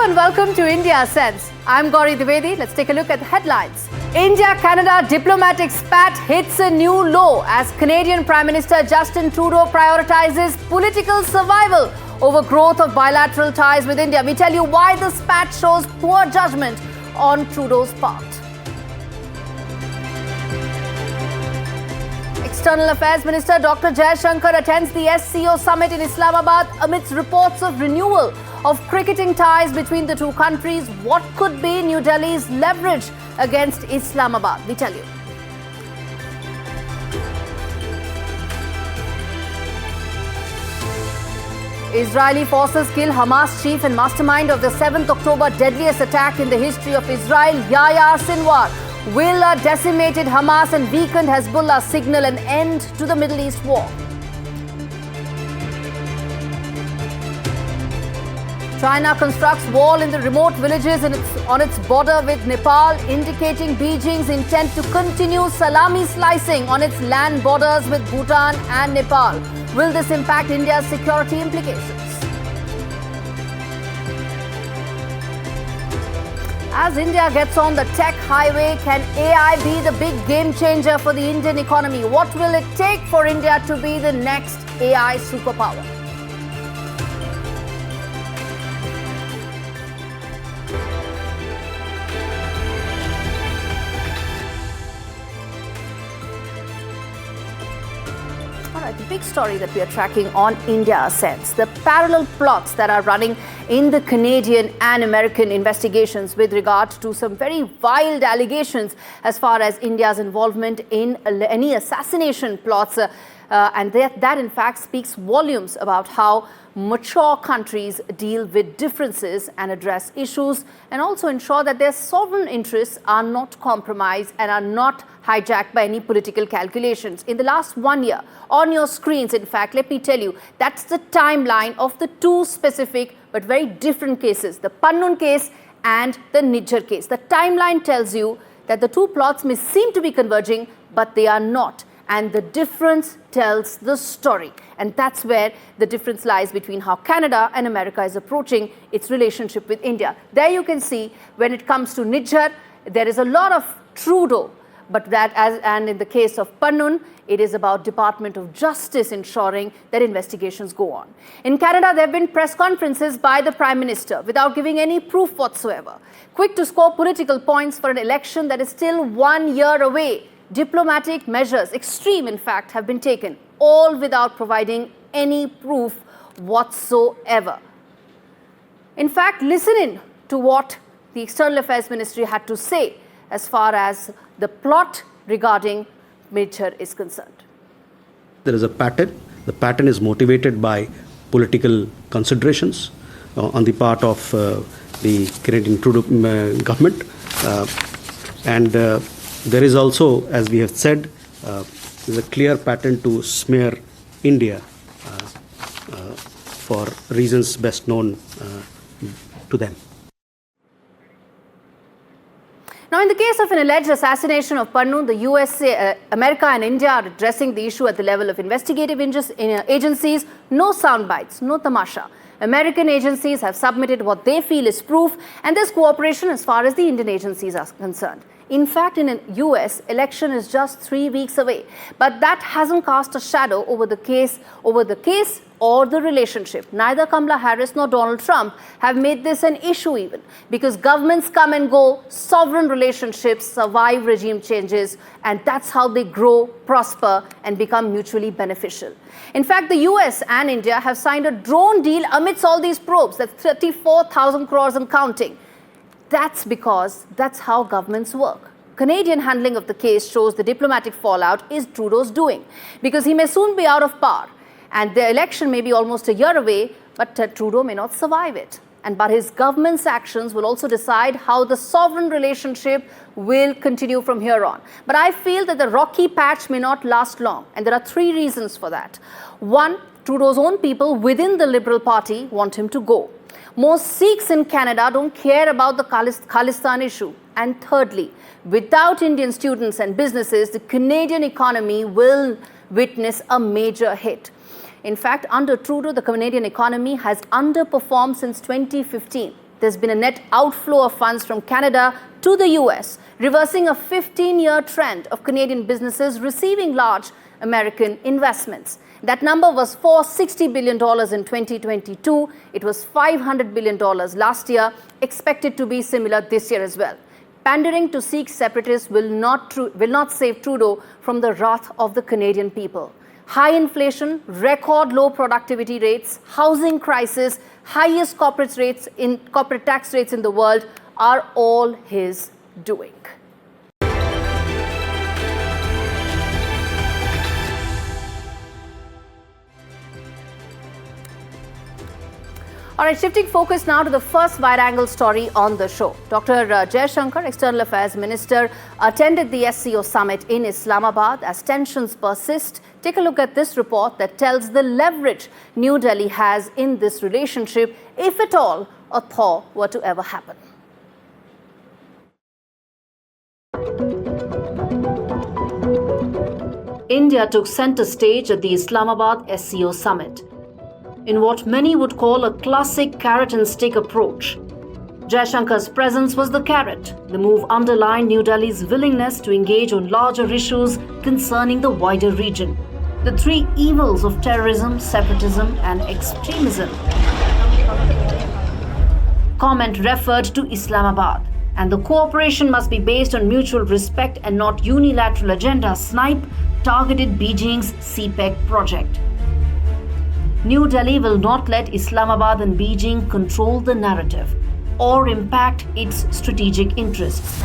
and welcome to India Sense. I'm Gaurie Dwivedi. Let's take a look at the headlines. India-Canada diplomatic spat hits a new low as Canadian Prime Minister Justin Trudeau prioritizes political survival over growth of bilateral ties with India. We tell you why the spat shows poor judgment on Trudeau's part. External Affairs Minister Dr. Jaishankar attends the SCO summit in Islamabad amidst reports of renewal of cricketing ties between the two countries. What could be New Delhi's leverage against Islamabad? We tell you. Israeli forces kill Hamas chief and mastermind of the 7th October deadliest attack in the history of Israel, Yahya Sinwar. Will a decimated Hamas and weakened Hezbollah signal an end to the Middle East war? China constructs wall in the remote villages on its border with Nepal, indicating Beijing's intent to continue salami slicing on its land borders with Bhutan and Nepal. Will this impact India's security implications? As India gets on the tech highway, can AI be the big game changer for the Indian economy? What will it take for India to be the next AI superpower? The big story that we are tracking on India Sense, the parallel plots that are running in the Canadian and American investigations with regard to some very wild allegations as far as India's involvement in any assassination plots. And that in fact speaks volumes about how mature countries deal with differences and address issues and also ensure that their sovereign interests are not compromised and are not hijacked by any political calculations. In the last 1 year, on your screens, in fact, let me tell you, that's the timeline of the two specific but very different cases, the Pannun case and the Nijjar case. The timeline tells you that the two plots may seem to be converging, but they are not. And the difference tells the story. And that's where the difference lies between how Canada and America is approaching its relationship with India. There you can see when it comes to Nijjar, there is a lot of Trudeau. But and in the case of Pannun, it is about Department of Justice ensuring that investigations go on. In Canada, there have been press conferences by the Prime Minister without giving any proof whatsoever. Quick to score political points for an election that is still 1 year away. Diplomatic measures, extreme in fact, have been taken, all without providing any proof whatsoever. In fact, listen in to what the External Affairs Ministry had to say as far as the plot regarding Njijjar is concerned. There is a pattern. The pattern is motivated by political considerations on the part of the Canadian Trudeau government. There is also, as we have said, there's a clear pattern to smear India for reasons best known to them. Now, in the case of an alleged assassination of Pannun, the USA, America and India are addressing the issue at the level of investigative agencies. No sound bites, no tamasha. American agencies have submitted what they feel is proof, and there's cooperation as far as the Indian agencies are concerned. In fact, in the US, election is just 3 weeks away. But that hasn't cast a shadow over the case or the relationship. Neither Kamala Harris nor Donald Trump have made this an issue even, because governments come and go, sovereign relationships survive regime changes, and that's how they grow, prosper, and become mutually beneficial. In fact, the US and India have signed a drone deal amidst all these probes. That's 34,000 crores and counting. That's because that's how governments work. Canadian handling of the case shows the diplomatic fallout is Trudeau's doing, because he may soon be out of power and the election may be almost a year away, but Trudeau may not survive it. But his government's actions will also decide how the sovereign relationship will continue from here on. But I feel that the rocky patch may not last long, and there are 3 reasons for that. 1, Trudeau's own people within the Liberal Party want him to go. Most Sikhs in Canada don't care about the Khalistan issue. And thirdly, without Indian students and businesses, the Canadian economy will witness a major hit. In fact, under Trudeau, the Canadian economy has underperformed since 2015. There's been a net outflow of funds from Canada to the US, reversing a 15-year trend of Canadian businesses receiving large American investments. That number was $460 billion in 2022. It was $500 billion last year, expected to be similar this year as well. Pandering to Sikh separatists will not save Trudeau from the wrath of the Canadian people. High inflation, record low productivity rates, housing crisis, highest corporate tax rates in the world are all his doing. All right, shifting focus now to the first wide-angle story on the show. Dr. Jaishankar, External Affairs Minister, attended the SCO summit in Islamabad as tensions persist. Take a look at this report that tells the leverage New Delhi has in this relationship, if at all a thaw were to ever happen. India took centre stage at the Islamabad SCO summit in what many would call a classic carrot and stick approach. Jaishankar's presence was the carrot. The move underlined New Delhi's willingness to engage on larger issues concerning the wider region. The three evils of terrorism, separatism and extremism. Comment referred to Islamabad, and the cooperation must be based on mutual respect and not unilateral agenda snipe targeted Beijing's CPEC project. New Delhi will not let Islamabad and Beijing control the narrative or impact its strategic interests.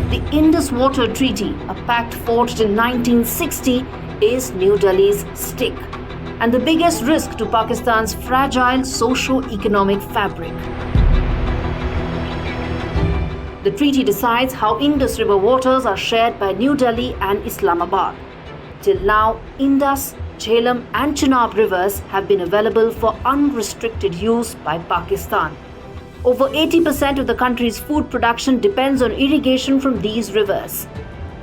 The Indus Water Treaty, a pact forged in 1960, is New Delhi's stick and the biggest risk to Pakistan's fragile socio-economic fabric. The treaty decides how Indus River waters are shared by New Delhi and Islamabad. Till now, Indus, Jhelum and Chenab rivers have been available for unrestricted use by Pakistan. Over 80% of the country's food production depends on irrigation from these rivers.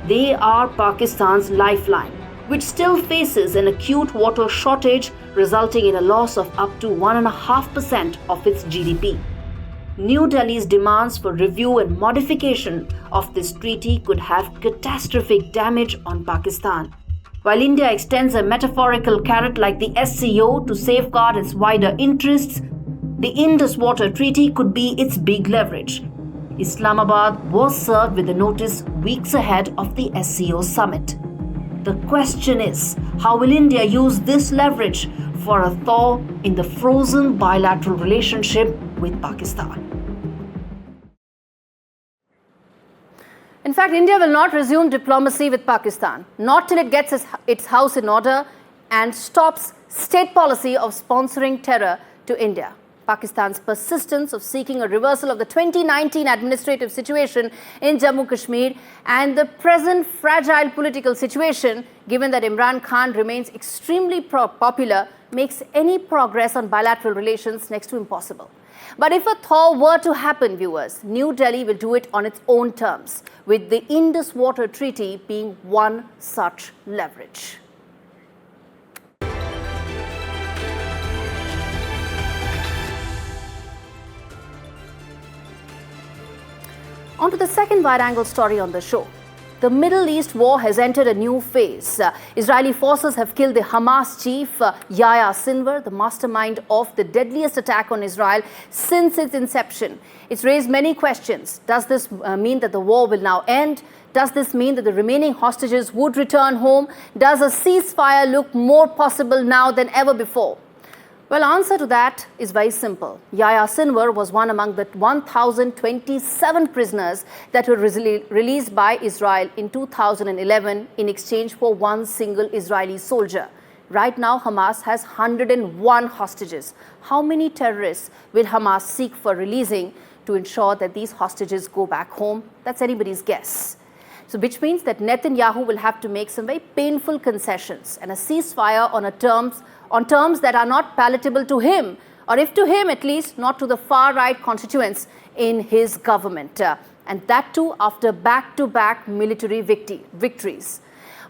They are Pakistan's lifeline, which still faces an acute water shortage resulting in a loss of up to 1.5% of its GDP. New Delhi's demands for review and modification of this treaty could have catastrophic damage on Pakistan. While India extends a metaphorical carrot like the SCO to safeguard its wider interests, the Indus Water Treaty could be its big leverage. Islamabad was served with a notice weeks ahead of the SCO summit. The question is, how will India use this leverage for a thaw in the frozen bilateral relationship with Pakistan? In fact, India will not resume diplomacy with Pakistan, not till it gets its house in order and stops state policy of sponsoring terror to India. Pakistan's persistence of seeking a reversal of the 2019 administrative situation in Jammu Kashmir and the present fragile political situation, given that Imran Khan remains extremely popular, makes any progress on bilateral relations next to impossible. But if a thaw were to happen, viewers, New Delhi will do it on its own terms, with the Indus Water Treaty being one such leverage. On to the second wide-angle story on the show. The Middle East war has entered a new phase. Israeli forces have killed the Hamas chief, Yahya Sinwar, the mastermind of the deadliest attack on Israel since its inception. It's raised many questions. Does this mean that the war will now end? Does this mean that the remaining hostages would return home? Does a ceasefire look more possible now than ever before? Well, answer to that is very simple. Yahya Sinwar was one among the 1,027 prisoners that were released by Israel in 2011 in exchange for one single Israeli soldier. Right now, Hamas has 101 hostages. How many terrorists will Hamas seek for releasing to ensure that these hostages go back home? That's anybody's guess. So, which means that Netanyahu will have to make some very painful concessions and a ceasefire on terms that are not palatable to him, or if to him at least, not to the far-right constituents in his government. And that too after back-to-back military victories.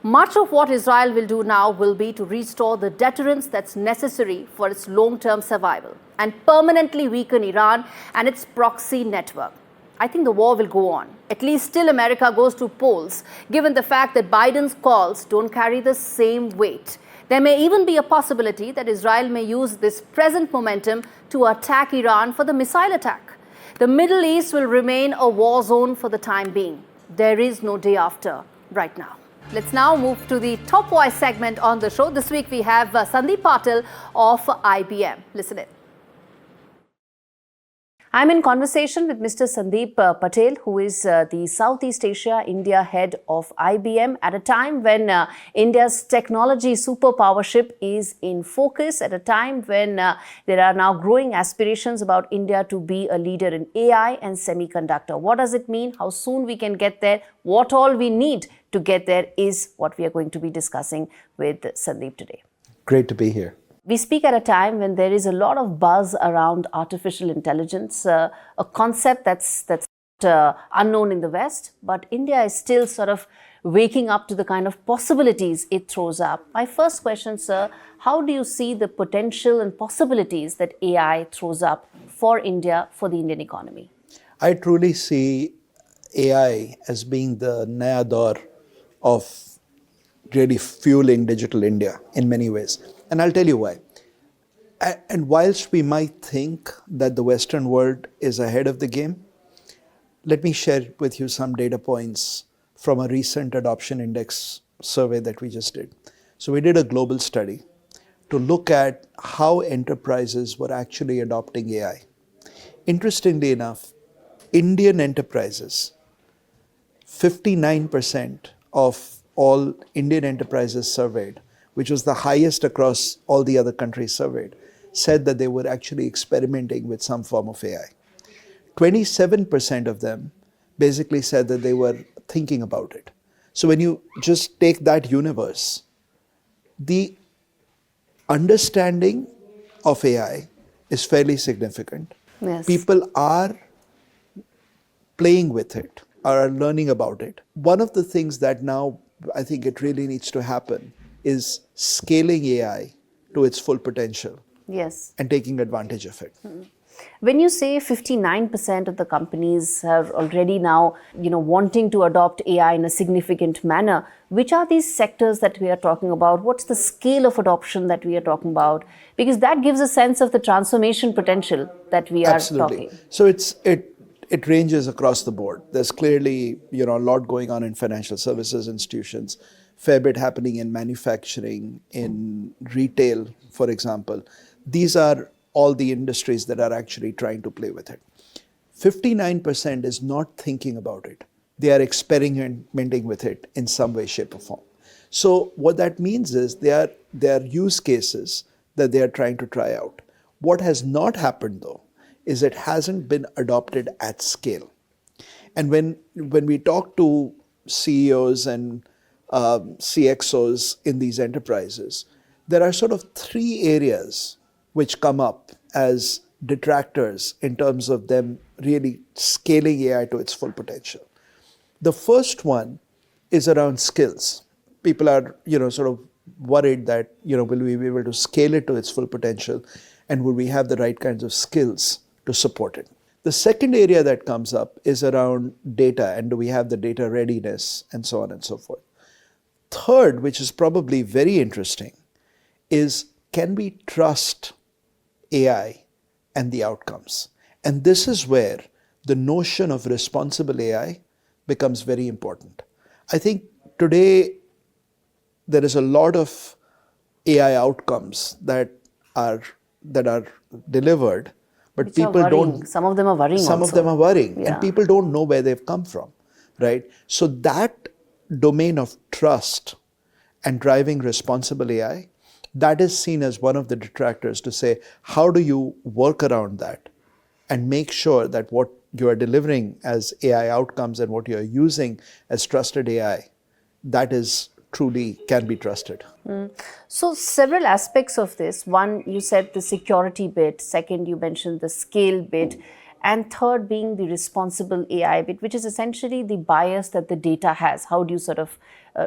Much of what Israel will do now will be to restore the deterrence that's necessary for its long-term survival and permanently weaken Iran and its proxy network. I think the war will go on. At least till America goes to polls, given the fact that Biden's calls don't carry the same weight. There may even be a possibility that Israel may use this present momentum to attack Iran for the missile attack. The Middle East will remain a war zone for the time being. There is no day after right now. Let's now move to the top voice segment on the show. This week we have Sandeep Patil of IBM. Listen in. I'm in conversation with Mr. Sandeep Patel, who is the Southeast Asia India head of IBM, at a time when India's technology superpowership is in focus, at a time when there are now growing aspirations about India to be a leader in AI and semiconductor. What does it mean? How soon we can get there? What all we need to get there is what we are going to be discussing with Sandeep today. Great to be here. We speak at a time when there is a lot of buzz around artificial intelligence, a concept that's unknown in the West, but India is still sort of waking up to the kind of possibilities it throws up. My first question, sir, how do you see the potential and possibilities that AI throws up for India, for the Indian economy? I truly see AI as being the Naya Daur of really fueling digital India in many ways. And I'll tell you why. And whilst we might think that the Western world is ahead of the game, let me share with you some data points from a recent adoption index survey that we just did. So we did a global study to look at how enterprises were actually adopting AI. Interestingly enough, Indian enterprises, 59% of all Indian enterprises surveyed, which was the highest across all the other countries surveyed, said that they were actually experimenting with some form of AI. 27% of them basically said that they were thinking about it. So when you just take that universe, the understanding of AI is fairly significant. Yes. People are playing with it, are learning about it. One of the things that now I think it really needs to happen is scaling AI to its full potential. Yes. And taking advantage of it. When you say 59% of the companies are already now, wanting to adopt AI in a significant manner, which are these sectors that we are talking about? What's the scale of adoption that we are talking about? Because that gives a sense of the transformation potential that we are Absolutely. talking. So it ranges across the board. There's clearly, a lot going on in financial services institutions, fair bit happening in manufacturing, in retail, for example. These are all the industries that are actually trying to play with it. 59% is not thinking about it. They are experimenting with it in some way, shape, or form. So what that means is there are use cases that they are trying to try out. What has not happened though is it hasn't been adopted at scale. And when we talk to CEOs and CXOs in these enterprises, there are sort of three areas which come up as detractors in terms of them really scaling AI to its full potential. The first one is around skills. People are, sort of worried that, will we be able to scale it to its full potential, and will we have the right kinds of skills to support it? The second area that comes up is around data, and do we have the data readiness, and so on and so forth. Third, which is probably very interesting, is can we trust AI and the outcomes? And this is where the notion of responsible AI becomes very important. I think today there is a lot of AI outcomes that are delivered, but Which people don't. Some of them are worrying. Some also. of them are worrying, Yeah. and people don't know where they've come from, right? So that domain of trust and driving responsible AI, that is seen as one of the detractors to say, how do you work around that and make sure that what you are delivering as AI outcomes and what you are using as trusted AI, that is truly can be trusted. So several aspects of this. One, you said the security bit. Second, you mentioned the scale bit. And third being the responsible AI bit, which is essentially the bias that the data has. How do you sort of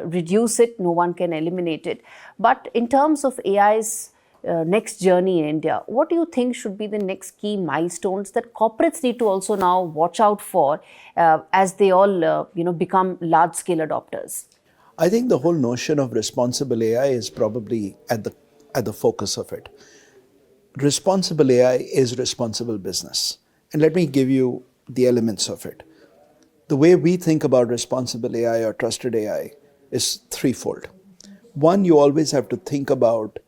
reduce it, no one can eliminate it. But in terms of AI's next journey in India, what do you think should be the next key milestones that corporates need to also now watch out for as they all become large-scale adopters? I think the whole notion of responsible AI is probably at the focus of it. Responsible AI is responsible business. And let me give you the elements of it. The way we think about responsible AI or trusted AI is threefold. One, you always have to think about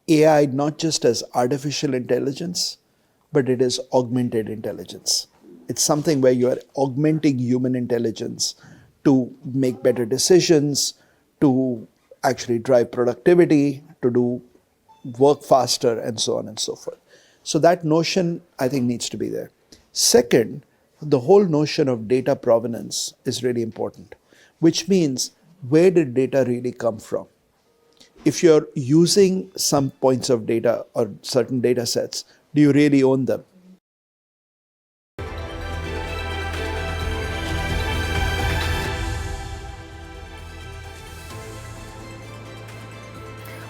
AI not just as artificial intelligence, but it is augmented intelligence. It's something where you are augmenting human intelligence to make better decisions, to actually drive productivity, to do work faster, and so on and so forth. So that notion, I think, needs to be there. Second, the whole notion of data provenance is really important, which means where did data really come from? If you're using some points of data or certain data sets, do you really own them?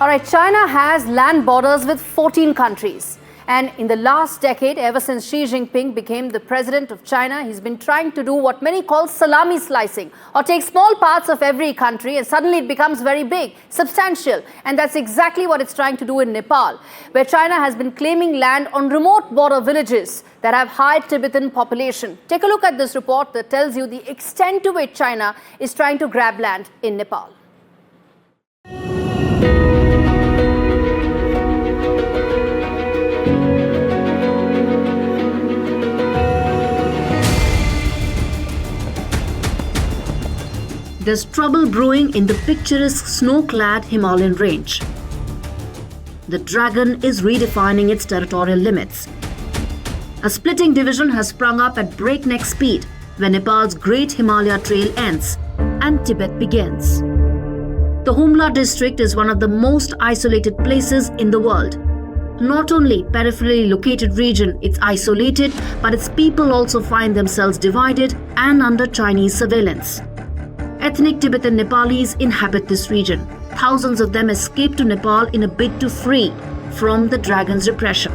All right, China has land borders with 14 countries. And in the last decade, ever since Xi Jinping became the president of China, he's been trying to do what many call salami slicing, or take small parts of every country and suddenly it becomes very big, substantial. And that's exactly what it's trying to do in Nepal, where China has been claiming land on remote border villages that have high Tibetan population. Take a look at this report that tells you the extent to which China is trying to grab land in Nepal. There's trouble brewing in the picturesque snow-clad Himalayan range. The dragon is redefining its territorial limits. A splitting division has sprung up at breakneck speed where Nepal's Great Himalaya Trail ends and Tibet begins. The Humla district is one of the most isolated places in the world. Not only peripherally located region, it's isolated, but its people also find themselves divided and under Chinese surveillance. Ethnic Tibetan Nepalis inhabit this region. Thousands of them escaped to Nepal in a bid to free from the dragon's repression.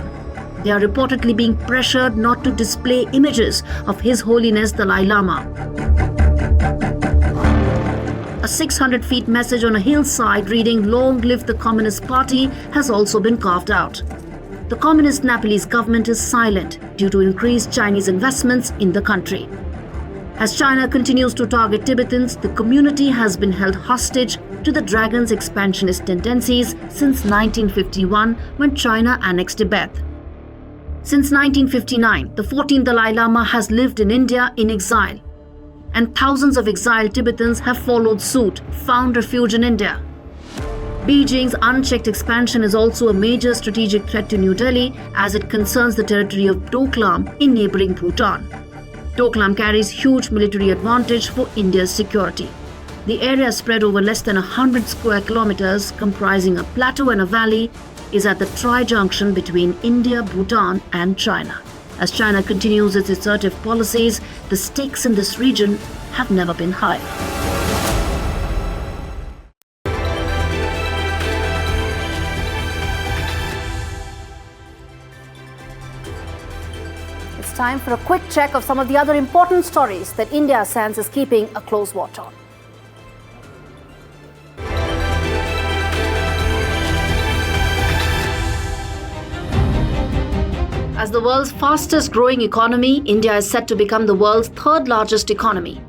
They are reportedly being pressured not to display images of His Holiness Dalai Lama. A 600 feet message on a hillside reading "Long live the Communist Party" has also been carved out. The Communist Nepalese government is silent due to increased Chinese investments in the country. As China continues to target Tibetans, the community has been held hostage to the dragon's expansionist tendencies since 1951 when China annexed Tibet. Since 1959, the 14th Dalai Lama has lived in India in exile, and thousands of exiled Tibetans have followed suit, found refuge in India. Beijing's unchecked expansion is also a major strategic threat to New Delhi as it concerns the territory of Doklam in neighboring Bhutan. Doklam carries huge military advantage for India's security. The area spread over less than 100 square kilometers, comprising a plateau and a valley, is at the tri-junction between India, Bhutan and China. As China continues its assertive policies, the stakes in this region have never been higher. Time for a quick check of some of the other important stories that India Sans is keeping a close watch on. As the world's fastest growing economy, India is set to become the world's third largest economy.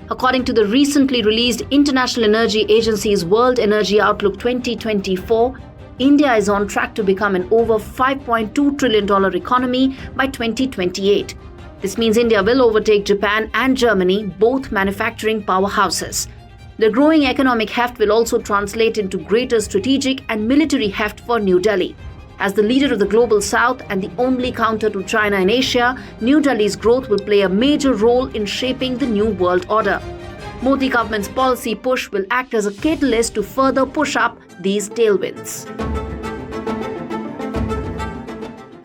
According to the recently released International Energy Agency's World Energy Outlook 2024, India is on track to become an over $5.2 trillion economy by 2028. This means India will overtake Japan and Germany, both manufacturing powerhouses. The growing economic heft will also translate into greater strategic and military heft for New Delhi. As the leader of the global south and the only counter to China in Asia, New Delhi's growth will play a major role in shaping the new world order. Modi government's policy push will act as a catalyst to further push up these tailwinds.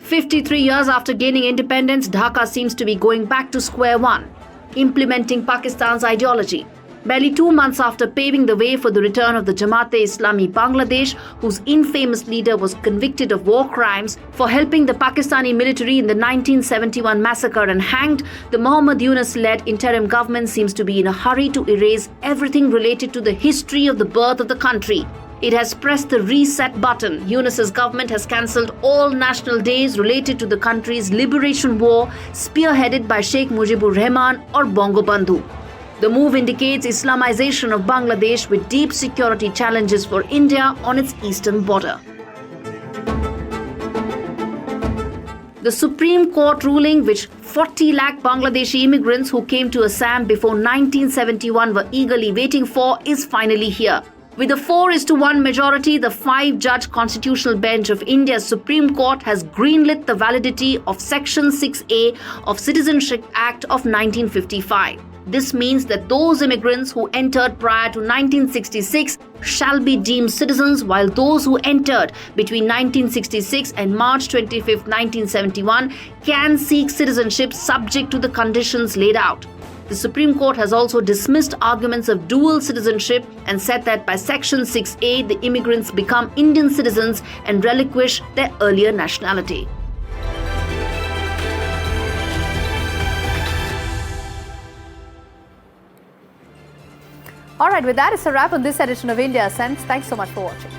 53 years after gaining independence, Dhaka seems to be going back to square one, implementing Pakistan's ideology. Barely 2 months after paving the way for the return of the Jamaat-e-Islami Bangladesh, whose infamous leader was convicted of war crimes for helping the Pakistani military in the 1971 massacre and hanged, the Muhammad Yunus-led interim government seems to be in a hurry to erase everything related to the history of the birth of the country. It has pressed the reset button. Yunus's government has cancelled all national days related to the country's liberation war, spearheaded by Sheikh Mujibur Rahman or Bongo Bandhu. The move indicates Islamization of Bangladesh with deep security challenges for India on its eastern border. The Supreme Court ruling, which 40 lakh Bangladeshi immigrants who came to Assam before 1971 were eagerly waiting for, is finally here. With a 4:1 majority, the 5-judge Constitutional Bench of India's Supreme Court has greenlit the validity of Section 6A of Citizenship Act of 1955. This means that those immigrants who entered prior to 1966 shall be deemed citizens, while those who entered between 1966 and March 25, 1971 can seek citizenship subject to the conditions laid out. The Supreme Court has also dismissed arguments of dual citizenship and said that by Section 6A, the immigrants become Indian citizens and relinquish their earlier nationality. All right, with that, it's a wrap on this edition of India Sense. Thanks so much for watching.